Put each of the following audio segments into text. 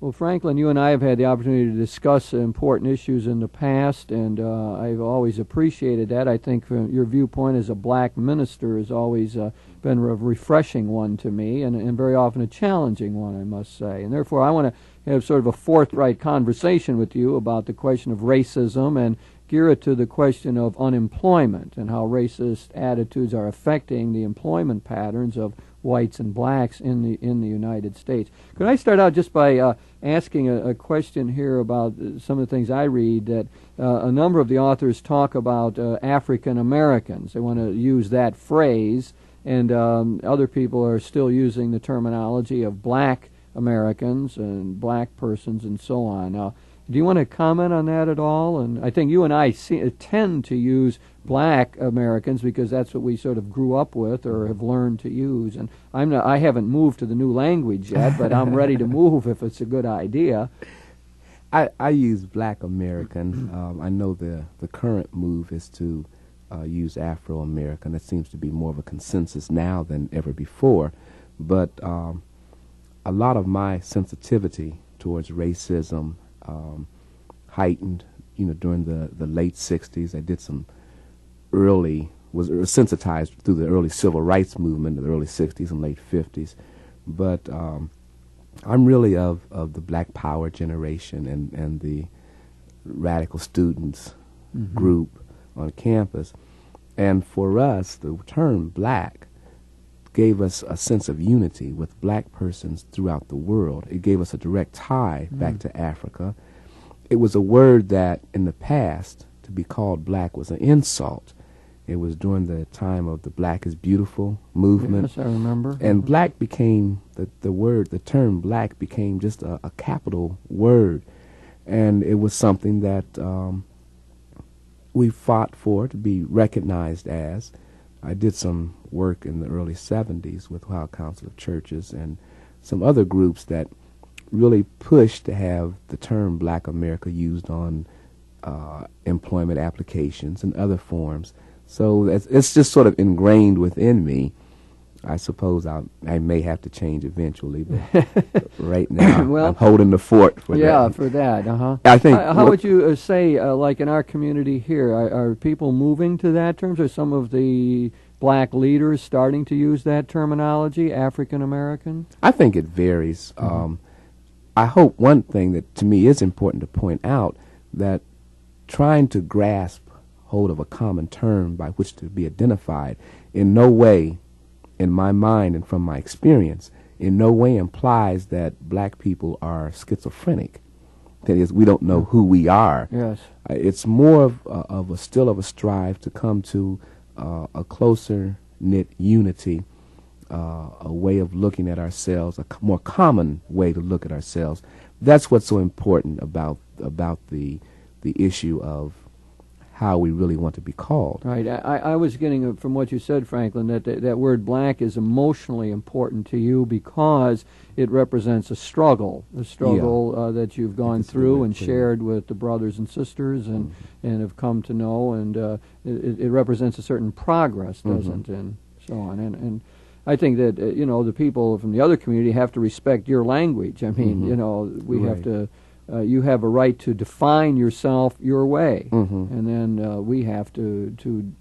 Well, Franklin, you and I have had the opportunity to discuss important issues in the past, and I've always appreciated that. I think your viewpoint as a black minister has always been a refreshing one to me, and very often a challenging one, I must say. And therefore, I want to have sort of a forthright conversation with you about the question of racism and gear it to the question of unemployment and how racist attitudes are affecting the employment patterns of whites and blacks in the United States. Could I start out just by asking a question here about some of the things I read, that a number of the authors talk about African Americans. They want to use that phrase, and other people are still using the terminology of black Americans and black persons and so on. Now, do you want to comment on that at all? And I think you and I tend to use black Americans because that's what we sort of grew up with or have learned to use. And I haven't moved to the new language yet, but I'm ready to move if it's a good idea. I use black American. I know the current move is to use Afro-American. It seems to be more of a consensus now than ever before. But a lot of my sensitivity towards racism heightened, during the late 60s. I did some was sensitized through the early civil rights movement of the early 60s and late 50s. But I'm really of the Black Power generation and the radical students group on campus. And for us, the term black gave us a sense of unity with black persons throughout the world. It gave us a direct tie back to Africa. It was a word that in the past, to be called black was an insult. It was during the time of the Black is Beautiful movement. Yes, I remember. And black became, the term black became just a capital word. And it was something that we fought for to be recognized as. I did some work in the early 70s with Ohio Council of Churches and some other groups that really pushed to have the term Black America used on employment applications and other forms. So it's just sort of ingrained within me. I suppose I may have to change eventually, but right now well, I'm holding the fort for that. Yeah, for that. I think. How would you say, like in our community here, are people moving to that term? Are some of the black leaders starting to use that terminology, African American? I think it varies. I hope one thing that to me is important to point out, that trying to grasp hold of a common term by which to be identified in no way, in my mind and from my experience, in no way implies that black people are schizophrenic. That is, we don't know who we are. Yes. It's more of a strive to come to a closer knit unity, a way of looking at ourselves, a more common way to look at ourselves. That's what's so important about the issue of how we really want to be called. Right. I was getting from what you said, Franklin, that word black is emotionally important to you because it represents a struggle that you've gone through and shared with the brothers and sisters and have come to know, and it represents a certain progress, doesn't it, and so on. And I think that, the people from the other community have to respect your language. I mean, we have to... you have a right to define yourself your way, and then we have to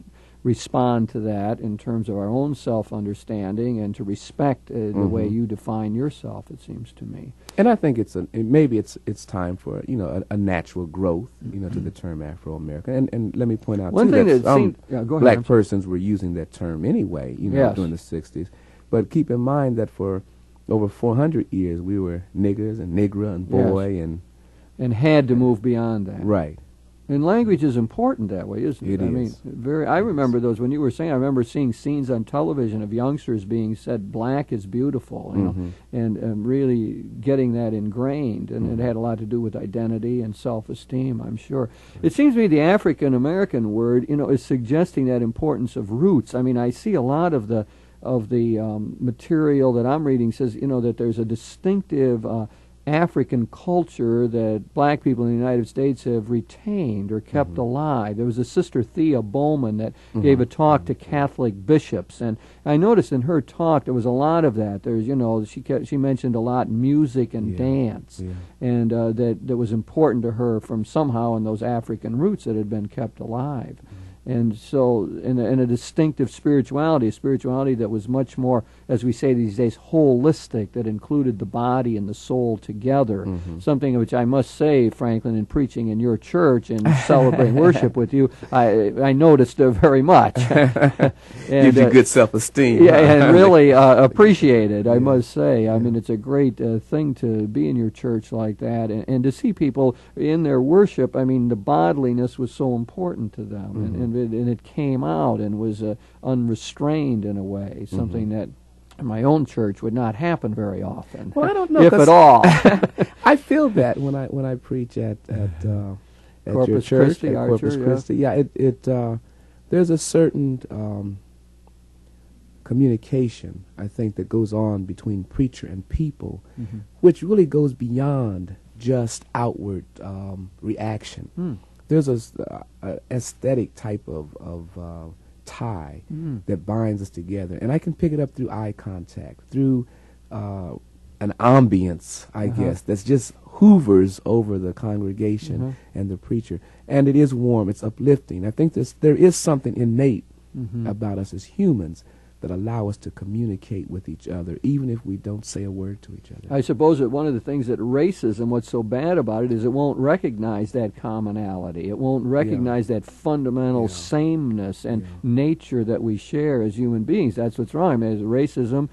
respond to that in terms of our own self-understanding and to respect the way you define yourself, it seems to me. And I think maybe it's time for a natural growth to the term Afro-American. And let me point out one thing that black persons were using that term anyway, during the 60s. But keep in mind that for over 400 years we were niggers and nigra and boy and had to move beyond that. Right. And language is important that way, isn't it? It is. I remember those when you were saying. I remember seeing scenes on television of youngsters being said, "Black is beautiful," and really getting that ingrained. And it had a lot to do with identity and self-esteem, I'm sure. It seems to me the African American word, is suggesting that importance of roots. I mean, I see a lot of the material that I'm reading says, that there's a distinctive African culture that black people in the United States have retained or kept alive. There was a Sister Thea Bowman that gave a talk to Catholic bishops, and I noticed in her talk there was a lot of that. There's, she mentioned a lot music and dance, and that was important to her from somehow in those African roots that had been kept alive. And so, in a distinctive spirituality, a spirituality that was much more, as we say these days, holistic, that included the body and the soul together. Something which I must say, Franklin, in preaching in your church and celebrating worship with you, I noticed very much. Gives you good self-esteem. Yeah, and really appreciate it, I must say. I mean, it's a great thing to be in your church like that, and to see people in their worship. I mean, the bodiness was so important to them, and it came out and was unrestrained in a way, something that in my own church would not happen very often. Well, I don't know, if at all. I feel that when I preach at your Corpus church, Christi, at Corpus Christi. Yeah, there's a certain communication, I think, that goes on between preacher and people, which really goes beyond just outward reaction. There's a aesthetic type of tie that binds us together, and I can pick it up through eye contact, through an ambience, I guess, that's just hoovers over the congregation and the preacher, and it is warm, it's uplifting. I think there is something innate about us as humans that allow us to communicate with each other, even if we don't say a word to each other. I suppose that one of the things that racism, what's so bad about it, is it won't recognize that commonality. It won't recognize that fundamental sameness and nature that we share as human beings. That's what's wrong. I mean, racism,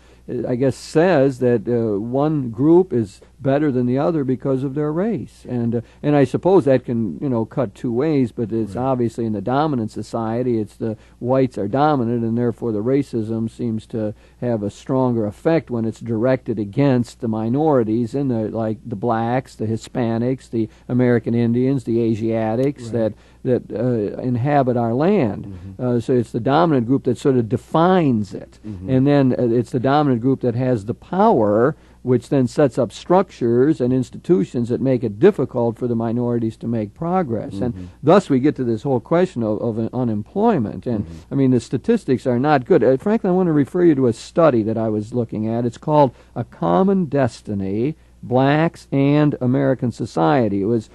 I guess, says that one group is better than the other because of their race, and I suppose that can cut two ways. But it's obviously in the dominant society, it's the whites are dominant, and therefore the racism seems to have a stronger effect when it's directed against the minorities, like the blacks, the Hispanics, the American Indians, the Asiatics that inhabit our land. So it's the dominant group that sort of defines it, and then it's the dominant group that has the power, which then sets up structures and institutions that make it difficult for the minorities to make progress. And thus we get to this whole question of unemployment. And I mean, the statistics are not good. Frankly, I want to refer you to a study that I was looking at. It's called A Common Destiny, Blacks and American Society. It was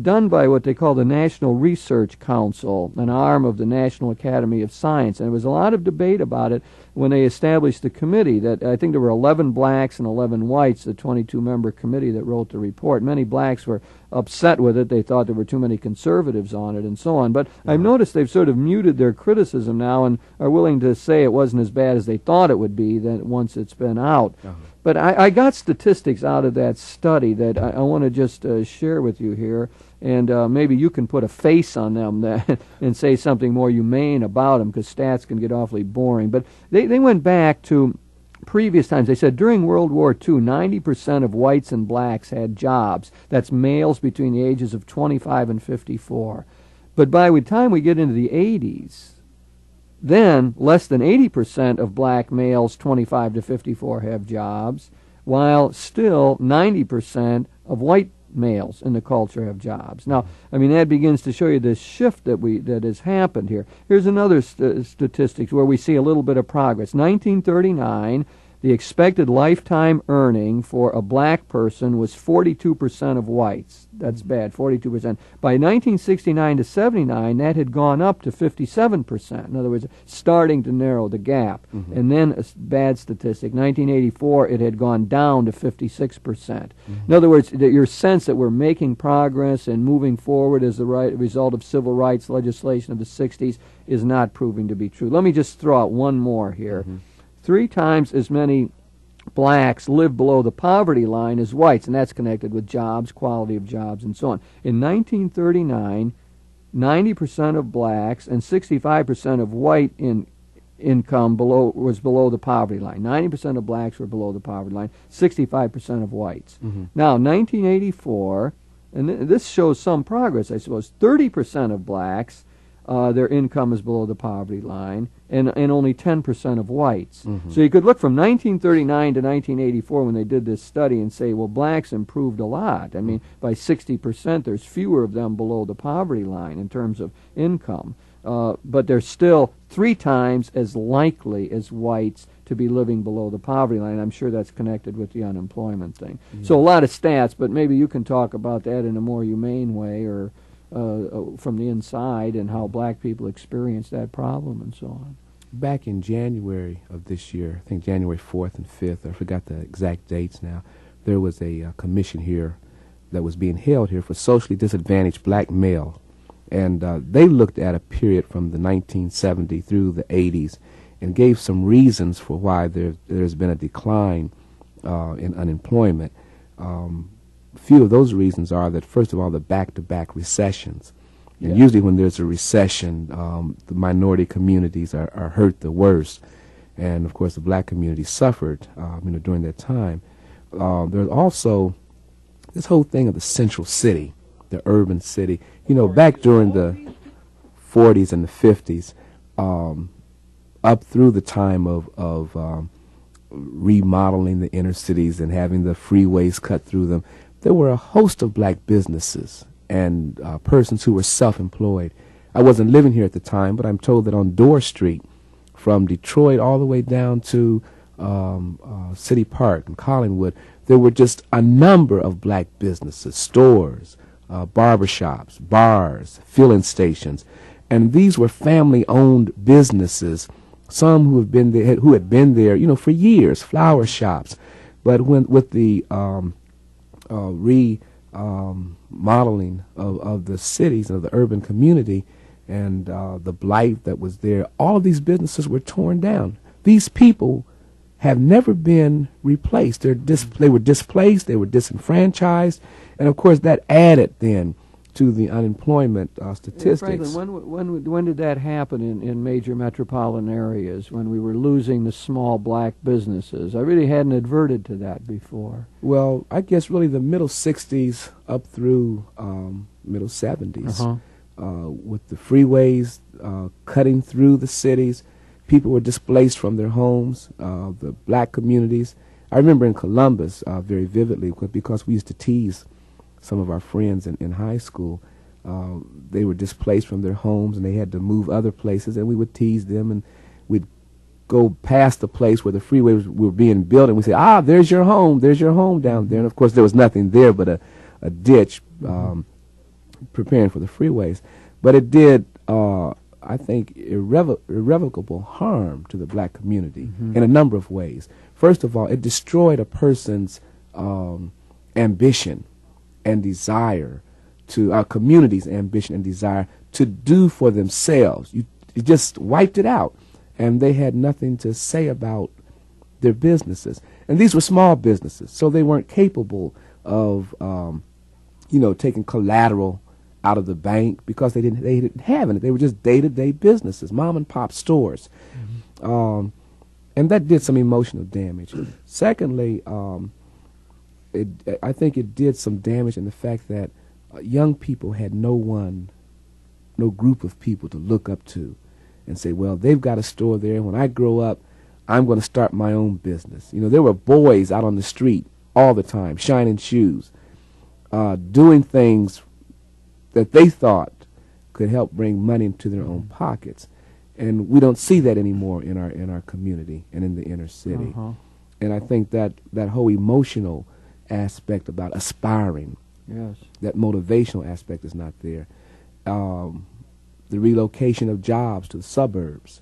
done by what they call the National Research Council, an arm of the National Academy of Science. And there was a lot of debate about it when they established the committee. That I think there were 11 blacks and 11 whites, the 22-member committee that wrote the report. Many blacks were upset with it. They thought there were too many conservatives on it and so on. But I've noticed they've sort of muted their criticism now and are willing to say it wasn't as bad as they thought it would be once it's been out. But I got statistics out of that study that I want to just share with you here, and maybe you can put a face on them and say something more humane about them, because stats can get awfully boring. But they went back to previous times. They said during World War II, 90% of whites and blacks had jobs. That's males between the ages of 25 and 54. But by the time we get into the 80s, then less than 80% of black males 25 to 54 have jobs, while still 90% of white males in the culture have jobs. Now, I mean, that begins to show you this shift that has happened here. Here's another statistics where we see a little bit of progress. 1939, the expected lifetime earning for a black person was 42% of whites. That's bad, 42%. By 1969 to 79, that had gone up to 57%. In other words, starting to narrow the gap. And then a bad statistic, 1984, it had gone down to 56%. In other words, your sense that we're making progress and moving forward as the result of civil rights legislation of the 60s is not proving to be true. Let me just throw out one more here. 3 times as many blacks live below the poverty line as whites, and that's connected with jobs, quality of jobs, and so on. In 1939, 90% of blacks and 65% of white income was below the poverty line. 90% of blacks were below the poverty line, 65% of whites. Now, 1984, and this shows some progress, I suppose, 30% of blacks their income is below the poverty line, and only 10% of whites. So you could look from 1939 to 1984 when they did this study and say, well, blacks improved a lot. I mean, by 60%, there's fewer of them below the poverty line in terms of income. But they're still 3 times as likely as whites to be living below the poverty line. I'm sure that's connected with the unemployment thing. So a lot of stats, but maybe you can talk about that in a more humane way, or from the inside, and how black people experience that problem and so on. Back in January of this year, I think January 4th and 5th, I forgot the exact dates now, there was a commission here that was being held here for socially disadvantaged black male. And they looked at a period from the 1970s through the 80s and gave some reasons for why there's been a decline in unemployment. Few of those reasons are that, first of all, the back-to-back recessions. And usually when there's a recession, the minority communities are hurt the worst. And, of course, the black community suffered during that time. There's also this whole thing of the central city, the urban city. Back during the 40s and the 50s, up through the time of remodeling the inner cities and having the freeways cut through them, there were a host of black businesses and persons who were self-employed. I wasn't living here at the time, but I'm told that on Dorr Street, from Detroit all the way down to City Park and Collingwood, there were just a number of black businesses, stores, barbershops, bars, filling stations, and these were family-owned businesses. Some who had been there, for years, flower shops. But with the remodeling of the cities, of the urban community, and the blight that was there, all of these businesses were torn down. These people have never been replaced. They were displaced, they were disenfranchised, and of course that added then to the unemployment statistics. Franklin, when did that happen in major metropolitan areas, when we were losing the small black businesses? I really hadn't adverted to that before. Well, I guess really the middle 60s up through middle 70s. With the freeways cutting through the cities, people were displaced from their homes, the black communities. I remember in Columbus very vividly, because we used to tease some of our friends in high school. They were displaced from their homes and they had to move other places, and we would tease them, and we'd go past the place where the freeways were being built, and we'd say, there's your home down there. And of course there was nothing there but a ditch preparing for the freeways. But it did, I think, irrevocable harm to the black community in a number of ways. First of all, it destroyed a person's ambition and desire to our community's ambition and desire to do for themselves. It just wiped it out, and they had nothing to say about their businesses. And these were small businesses, so they weren't capable of, taking collateral out of the bank, because they didn't have any. They were just day-to-day businesses, mom and pop stores, and that did some emotional damage. Secondly, I think it did some damage in the fact that young people had no group of people to look up to and say, well, they've got a store there. When I grow up, I'm going to start my own business. There were boys out on the street all the time, shining shoes, doing things that they thought could help bring money into their own pockets. And we don't see that anymore in our community and in the inner city. And I think that whole emotional aspect about aspiring, that motivational aspect is not there. The relocation of jobs to the suburbs.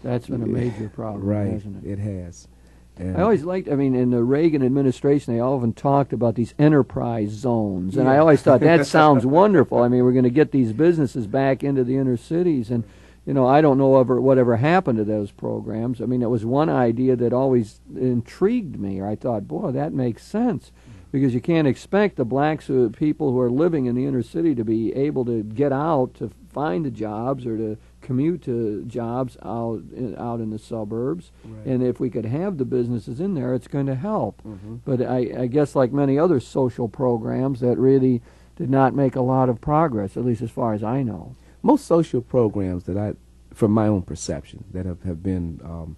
That's been a major problem, right, hasn't it? It has. And I always liked, in the Reagan administration, they often talked about these enterprise zones. And I always thought, that sounds wonderful. We're going to get these businesses back into the inner cities. And, I don't know whatever happened to those programs. It was one idea that always intrigued me. I thought, boy, that makes sense. Because you can't expect the blacks, people who are living in the inner city, to be able to get out to find the jobs or to commute to jobs out in the suburbs. Right. And if we could have the businesses in there, it's going to help. But I guess, like many other social programs, that really did not make a lot of progress, at least as far as I know. most social programs that from my own perception, that have been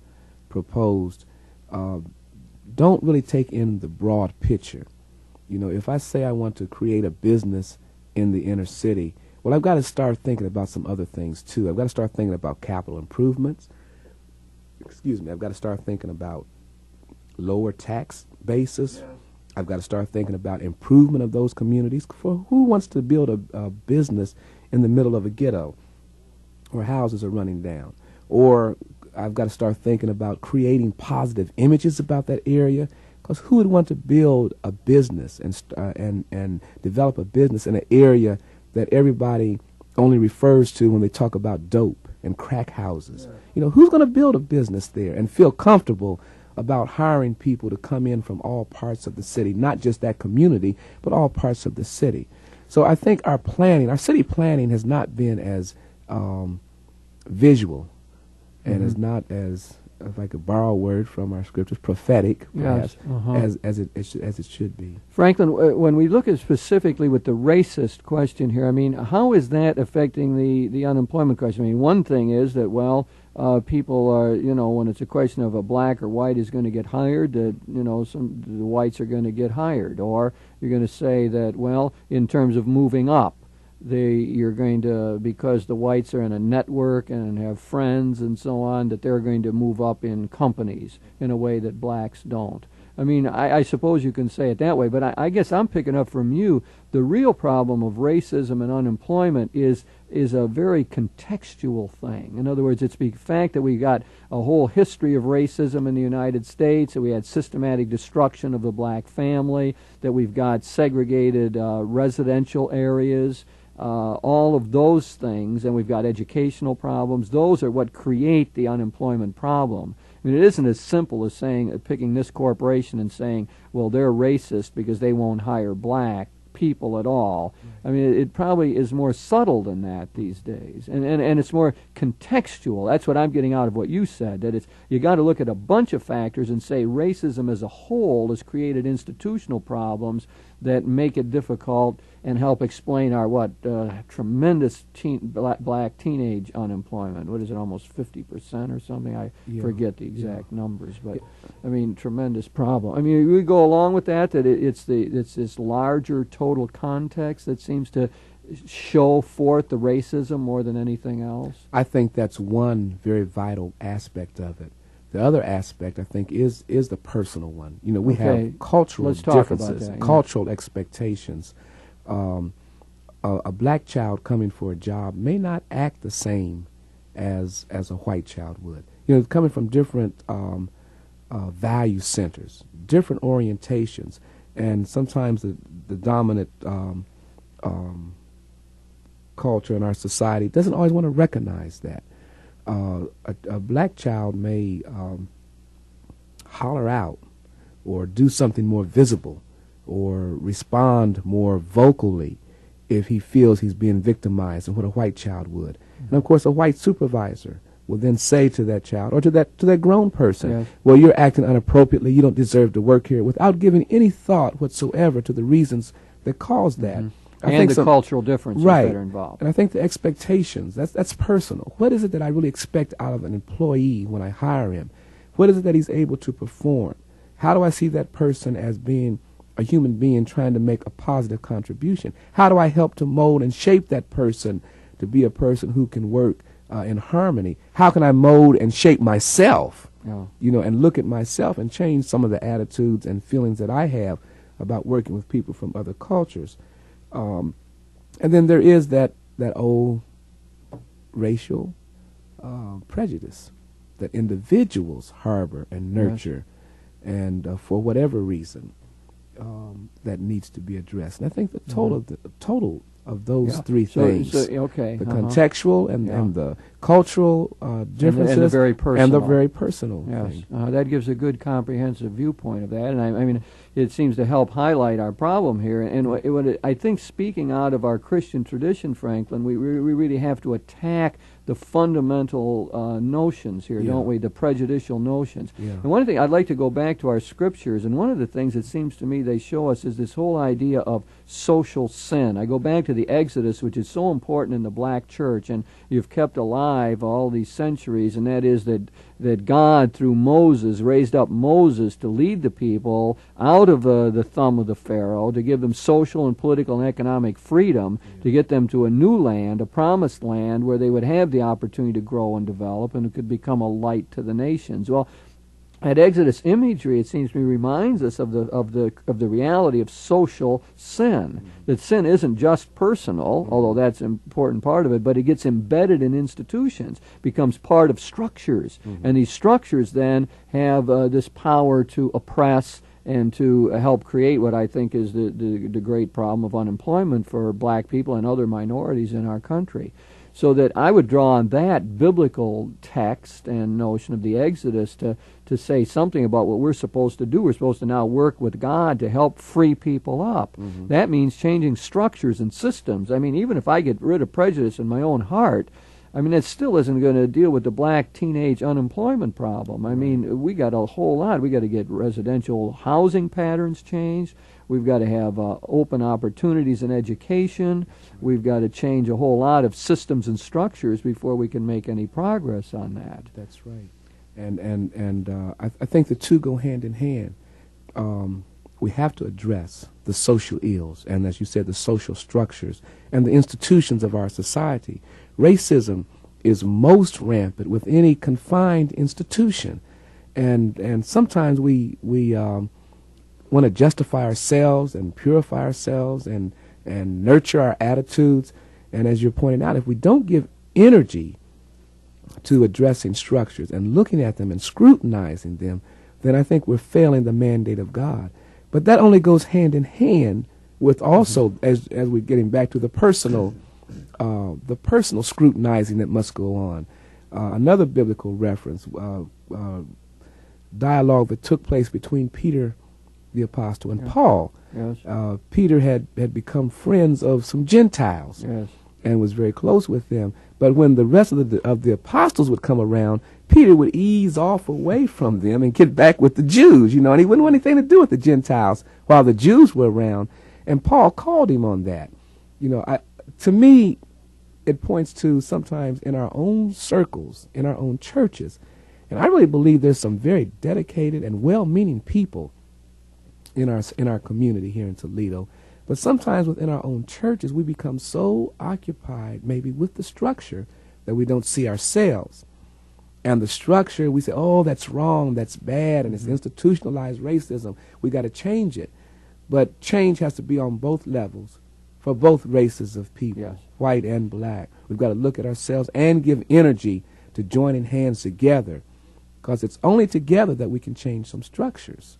proposed, don't really take in the broad picture. You know, if I say I want to create a business in the inner city, well, I've got to start thinking about some other things too. I've got to start thinking about capital improvements. I've got to start thinking about lower tax basis. Yes. I've got to start thinking about improvement of those communities. For who wants to build a business in the middle of a ghetto where houses are running down? Or I've got to start thinking about creating positive images about that area, because who would want to build a business and develop a business in an area that everybody only refers to when they talk about dope and crack houses? Yeah. You know, who's going to build a business there and feel comfortable about hiring people to come in from all parts of the city, not just that community, but all parts of the city? So I think our city planning has not been as visual and is not as, if I could borrow a word from our scriptures, prophetic, perhaps, as it should be. Franklin, when we look at specifically with the racist question here, I mean, how is that affecting the unemployment question? I mean, one thing is that, well, people are, you know, when it's a question of a black or white is going to get hired, that, you know, the whites are going to get hired. Or you're going to say that, well, in terms of moving up, you're going to, because the whites are in a network and have friends and so on, that they're going to move up in companies in a way that blacks don't. I mean, I suppose you can say it that way, but I guess I'm picking up from you the real problem of racism and unemployment is a very contextual thing. In other words, it's the fact that we got a whole history of racism in the United States, that we had systematic destruction of the black family, that we've got segregated residential areas, all of those things, and we've got educational problems. Those are what create the unemployment problem. I mean, it isn't as simple as picking this corporation and saying, well, they're racist because they won't hire black people at all. I mean, it probably is more subtle than that these days, and it's more contextual. That's what I'm getting out of what you said, that you got to look at a bunch of factors and say racism as a whole has created institutional problems that make it difficult and help explain our tremendous black teenage unemployment. What is it, almost 50% or something? I forget the exact numbers, but I mean, tremendous problem. I mean, we go along with that it's this larger total context that seems to show forth the racism more than anything else. I think that's one very vital aspect of it. The other aspect, I think, is the personal one. You know, we have cultural differences, cultural expectations. A black child coming for a job may not act the same as a white child would. You know, coming from different value centers, different orientations, and sometimes the dominant culture in our society doesn't always want to recognize that. A black child may holler out or do something more visible or respond more vocally if he feels he's being victimized than what a white child would. And of course, a white supervisor will then say to that child or to that grown person, well, you're acting inappropriately, you don't deserve to work here, without giving any thought whatsoever to the reasons that caused that. I think the cultural differences that are involved. And I think the expectations, that's personal. What is it that I really expect out of an employee when I hire him? What is it that he's able to perform? How do I see that person as being a human being trying to make a positive contribution? How do I help to mold and shape that person to be a person who can work in harmony? How can I mold and shape myself, you know, and look at myself and change some of the attitudes and feelings that I have about working with people from other cultures? And then there is that old racial prejudice that individuals harbor and nurture, and for whatever reason, that needs to be addressed. And I think the total of those three things, the contextual and the cultural differences, and the very personal thing. That gives a good comprehensive viewpoint of that. And I mean, it seems to help highlight our problem here. And I think, speaking out of our Christian tradition, Franklin, we really have to attack the fundamental notions here, don't we? The prejudicial notions. Yeah. And one thing, I'd like to go back to our scriptures, and one of the things it seems to me they show us is this whole idea of social sin. I go back to the Exodus, which is so important in the black church, and you've kept alive all these centuries, and that is that God, through Moses, raised up Moses to lead the people out of the thumb of the Pharaoh, to give them social and political and economic freedom, to get them to a new land, a promised land, where they would have the opportunity to grow and develop, and it could become a light to the nations. Well, that Exodus imagery, it seems to me, reminds us of the reality of social sin. That sin isn't just personal, although that's an important part of it, but it gets embedded in institutions, becomes part of structures, and these structures then have this power to oppress and to help create what I think is the great problem of unemployment for black people and other minorities in our country. So that I would draw on that biblical text and notion of the Exodus to say something about what we're supposed to do. We're supposed to now work with God to help free people up. That means changing structures and systems. I mean, even if I get rid of prejudice in my own heart, I mean, it still isn't going to deal with the black teenage unemployment problem. I mean, we got a whole lot. We got to get residential housing patterns changed. We've got to have open opportunities in education. We've got to change a whole lot of systems and structures before we can make any progress on that. That's right. And I think the two go hand in hand. We have to address the social ills and, as you said, the social structures and the institutions of our society. Racism is most rampant with any confined institution, and sometimes we want to justify ourselves and purify ourselves and nurture our attitudes. And as you're pointing out, if we don't give energy to addressing structures and looking at them and scrutinizing them, then I think we're failing the mandate of God. But that only goes hand in hand with also, as we're getting back to the personal scrutinizing that must go on. Another biblical reference, dialogue that took place between Peter the apostle and Paul. Yes. Peter had become friends of some Gentiles, Yes. and was very close with them. But when the rest of the apostles would come around, Peter would ease off away from them and get back with the Jews, and he wouldn't want anything to do with the Gentiles while the Jews were around. And Paul called him on that. To me, it points to sometimes in our own circles, in our own churches, and I really believe there's some very dedicated and well-meaning people in our community here in Toledo. But sometimes within our own churches, we become so occupied maybe with the structure that we don't see ourselves. And the structure, we say, oh, that's wrong, that's bad, and it's institutionalized racism. We got to change it. But change has to be on both levels for both races of people, Yes. white and black. We've got to look at ourselves and give energy to joining hands together, because it's only together that we can change some structures.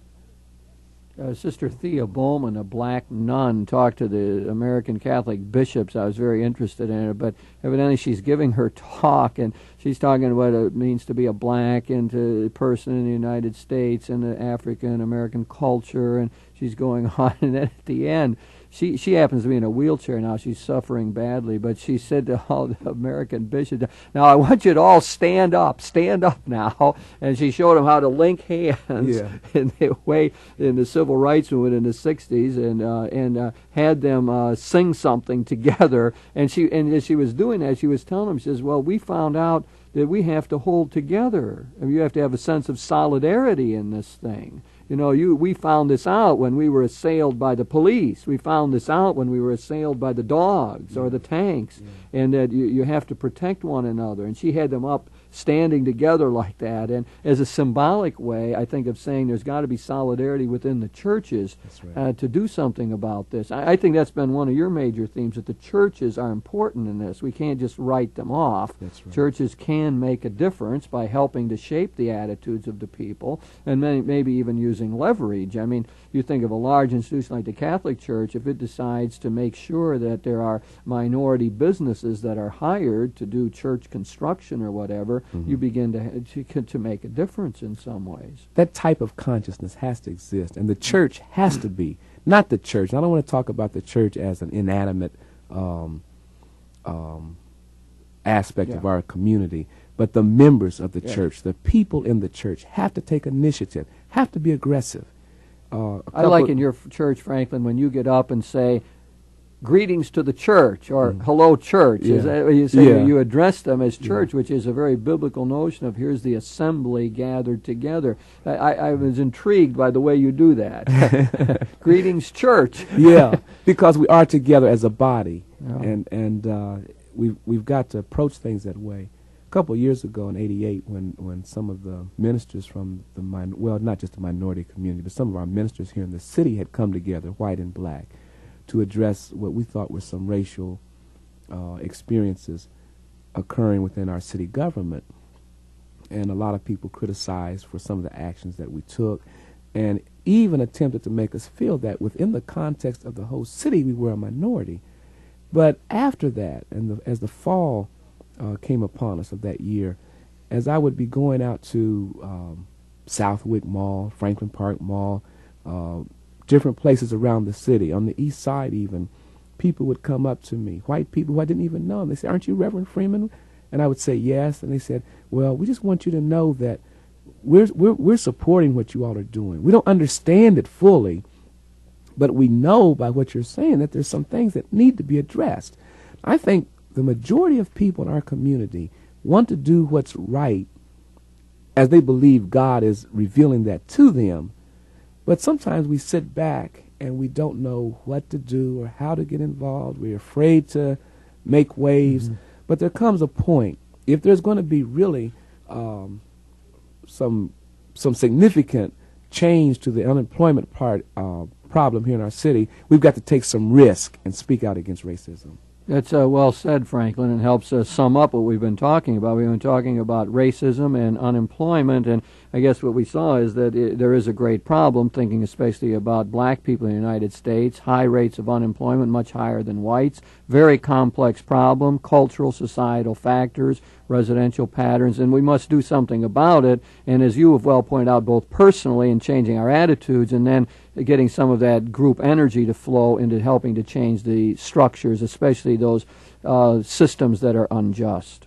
Sister Thea Bowman, a black nun, talked to the American Catholic bishops. I was very interested in it, but evidently she's giving her talk, and she's talking about what it means to be a black person in the United States and the African American culture, and she's going on, and then at the end, she happens to be in a wheelchair now. She's suffering badly, but she said to all the American bishops, "Now I want you to all stand up now." And she showed them how to link hands in the way in the civil rights movement in the '60s, and had them sing something together. And as she was doing that, she was telling them, she says, "Well, we found out that we have to hold together. I mean, you have to have a sense of solidarity in this thing. We found this out when we were assailed by the police. We found this out when we were assailed by the dogs or the tanks, and that you have to protect one another." And she had them up standing together like that, and as a symbolic way, I think, of saying there's got to be solidarity within the churches to do something about this. I think that's been one of your major themes, that the churches are important in this. We can't just write them off. That's right. Churches can make a difference by helping to shape the attitudes of the people, and maybe even using leverage. I mean, you think of a large institution like the Catholic Church, if it decides to make sure that there are minority businesses that are hired to do church construction or whatever, you begin to make a difference in some ways. That type of consciousness has to exist, and the church has to be, not the church. I don't want to talk about the church as an inanimate aspect of our community, but the members of the church, the people in the church, have to take initiative, have to be aggressive. I like in your church, Franklin, when you get up and say, "Greetings to the church," or "Hello, church." Is that what you say? You address them as church, which is a very biblical notion of here's the assembly gathered together. I was intrigued by the way you do that. Greetings, church. Yeah, because we are together as a body, and we've got to approach things that way. A couple of years ago in '88, when some of the ministers from the not just the minority community, but some of our ministers here in the city had come together, white and black, to address what we thought were some racial experiences occurring within our city government. And a lot of people criticized for some of the actions that we took, and even attempted to make us feel that within the context of the whole city we were a minority. But after that, and as the fall came upon us of that year, as I would be going out to Southwick Mall, Franklin Park Mall, different places around the city, on the east side even, people would come up to me, white people who I didn't even know, and they say, "Aren't you Reverend Freeman?" And I would say, "Yes." And they said, "Well, we just want you to know that we're supporting what you all are doing. We don't understand it fully, but we know by what you're saying that there's some things that need to be addressed." I think the majority of people in our community want to do what's right as they believe God is revealing that to them. But sometimes we sit back and we don't know what to do or how to get involved. We're afraid to make waves. But there comes a point, if there's going to be really some significant change to the unemployment problem here in our city, we've got to take some risk and speak out against racism. That's well said, Franklin, and helps us sum up what we've been talking about. We've been talking about racism and unemployment, and I guess what we saw is that there is a great problem, thinking especially about black people in the United States, high rates of unemployment, much higher than whites, very complex problem, cultural, societal factors, residential patterns, and we must do something about it. And as you have well pointed out, both personally in changing our attitudes and then getting some of that group energy to flow into helping to change the structures, especially those systems that are unjust.